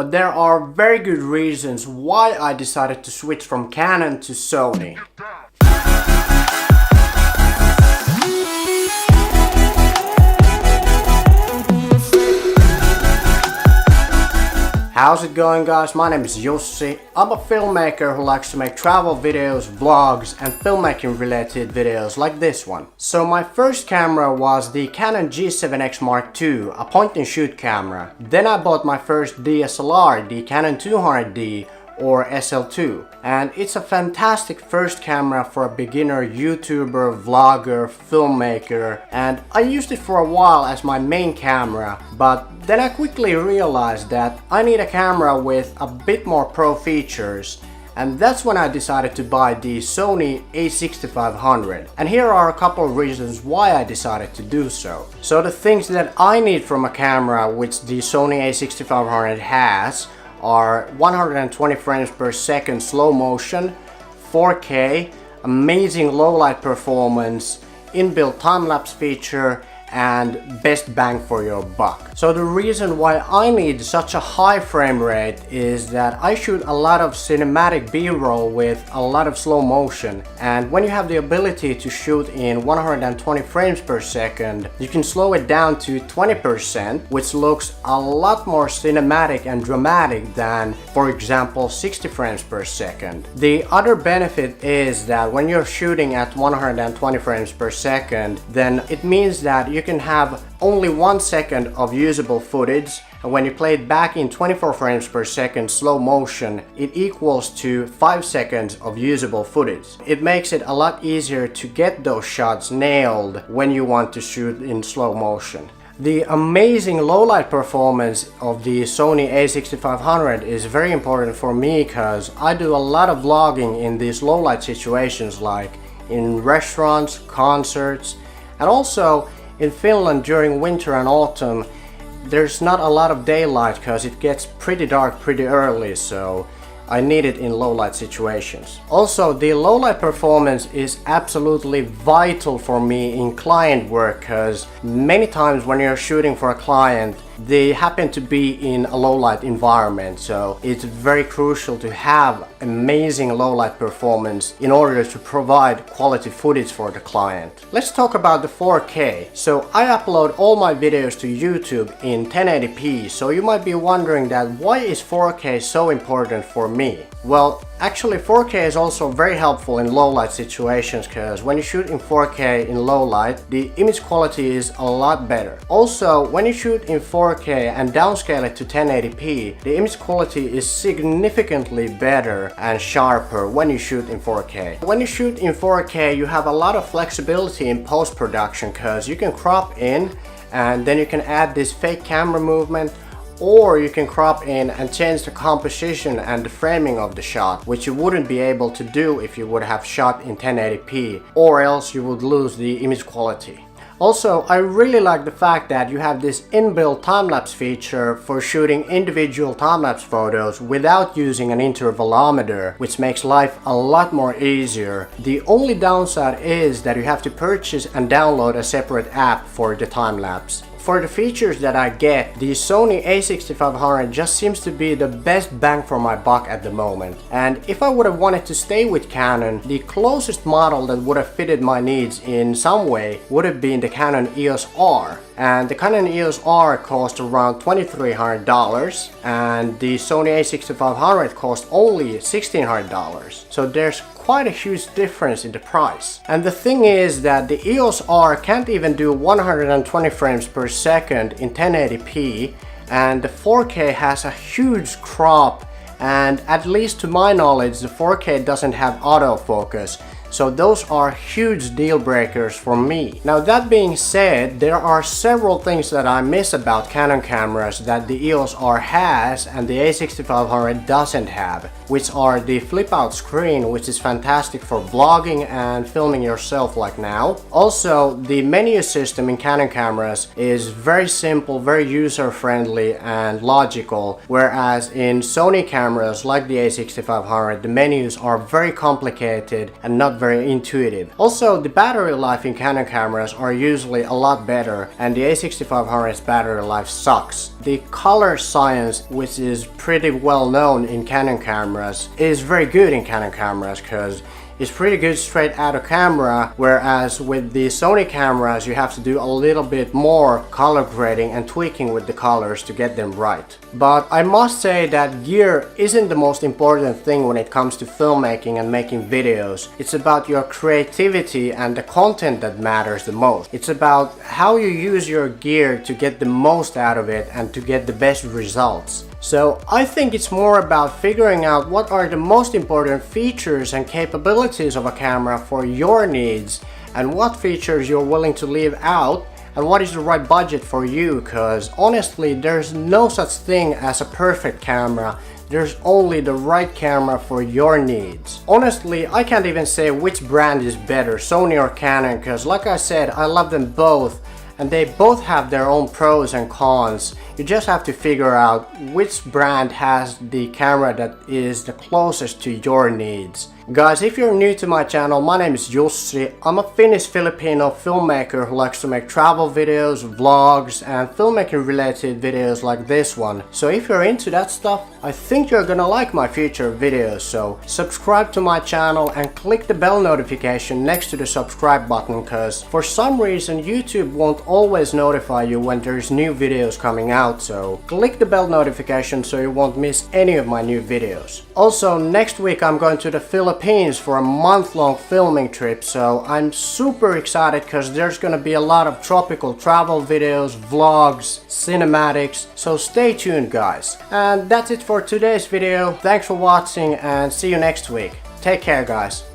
but there are very good reasons why I decided to switch from Canon to Sony. How's it going, guys? My name is Jussi. I'm a filmmaker who likes to make travel videos, vlogs and filmmaking related videos like this one. So my first camera was the Canon G7X Mark II, a point and shoot camera. Then I bought my first DSLR, the Canon 200D or SL2, and it's a fantastic first camera for a beginner YouTuber, vlogger, filmmaker, and I used it for a while as my main camera, but then I quickly realized that I need a camera with a bit more pro features, and that's when I decided to buy the Sony a6500. And here are a couple of reasons why I decided to do so. So the things that I need from a camera which the Sony a6500 has are 120 frames per second slow motion, 4K, amazing low light performance, inbuilt time-lapse feature, and best bang for your buck. So the reason why I need such a high frame rate is that I shoot a lot of cinematic B-roll with a lot of slow motion, and when you have the ability to shoot in 120 frames per second, you can slow it down to 20%, which looks a lot more cinematic and dramatic than, for example, 60 frames per second. The other benefit is that when you're shooting at 120 frames per second, then it means that you can have only 1 second of usable footage, and when you play it back in 24 frames per second slow motion, it equals to 5 seconds of usable footage. It makes it a lot easier to get those shots nailed when you want to shoot in slow motion. The amazing low light performance of the Sony a6500 is very important for me because I do a lot of vlogging in these low light situations, like in restaurants, concerts, and also in Finland during winter and autumn. There's not a lot of daylight because it gets pretty dark pretty early, so I need it in low light situations. Also, the low light performance is absolutely vital for me in client work, because many times when you're shooting for a client, they happen to be in a low light environment, so it's very crucial to have amazing low light performance in order to provide quality footage for the client. Let's talk about the 4K. So I upload all my videos to YouTube in 1080p, so you might be wondering that why is 4K so important for me? Well, actually 4K is also very helpful in low light situations, because when you shoot in 4K in low light, the image quality is a lot better. Also, when you shoot in 4K and downscale it to 1080p, the image quality is significantly better and sharper when you shoot in 4K. When you shoot in 4K, you have a lot of flexibility in post-production, because you can crop in and then you can add this fake camera movement, or you can crop in and change the composition and the framing of the shot, which you wouldn't be able to do if you would have shot in 1080p, or else you would lose the image quality. Also, I really like the fact that you have this inbuilt time-lapse feature for shooting individual time-lapse photos without using an intervalometer, which makes life a lot more easier. The only downside is that you have to purchase and download a separate app for the time-lapse. For the features that I get, the Sony a6500 just seems to be the best bang for my buck at the moment. And if I would have wanted to stay with Canon, the closest model that would have fitted my needs in some way would have been the Canon EOS R. And the Canon EOS R cost around $2,300, and the Sony a6500 cost only $1,600. So there's quite a huge difference in the price. And the thing is that the EOS R can't even do 120 frames per second in 1080p, and the 4K has a huge crop, and at least to my knowledge the 4K doesn't have autofocus. So those are huge deal breakers for me. Now, that being said, there are several things that I miss about Canon cameras that the EOS R has and the a6500 doesn't have, which are the flip out screen, which is fantastic for vlogging and filming yourself like now. Also, the menu system in Canon cameras is very simple, very user friendly and logical, whereas in Sony cameras like the a6500, the menus are very complicated and not very intuitive. Also, the battery life in Canon cameras are usually a lot better, and the A6500's battery life sucks. The color science, which is pretty well known in Canon cameras, is very good in Canon cameras because it's pretty good straight out of camera, whereas with the Sony cameras you have to do a little bit more color grading and tweaking with the colors to get them right. But I must say that gear isn't the most important thing when it comes to filmmaking and making videos. It's about your creativity and the content that matters the most. It's about how you use your gear to get the most out of it and to get the best results. So I think it's more about figuring out what are the most important features and capabilities of a camera for your needs, and what features you're willing to leave out, and what is the right budget for you, because honestly there's no such thing as a perfect camera. There's only the right camera for your needs. Honestly, I can't even say which brand is better, Sony or Canon, because like I said, I love them both. And they both have their own pros and cons. You just have to figure out which brand has the camera that is the closest to your needs. Guys, if you're new to my channel, my name is Jussi. I'm a Finnish-Filipino filmmaker who likes to make travel videos, vlogs, and filmmaking related videos like this one. So if you're into that stuff, I think you're gonna like my future videos. So subscribe to my channel and click the bell notification next to the subscribe button, cause for some reason YouTube won't always notify you when there's new videos coming out. So click the bell notification so you won't miss any of my new videos. Also, next week I'm going to the Philippines for a month-long filming trip, so I'm super excited because there's gonna be a lot of tropical travel videos, vlogs, cinematics, so stay tuned guys. And that's it for today's video. Thanks for watching and see you next week. Take care guys.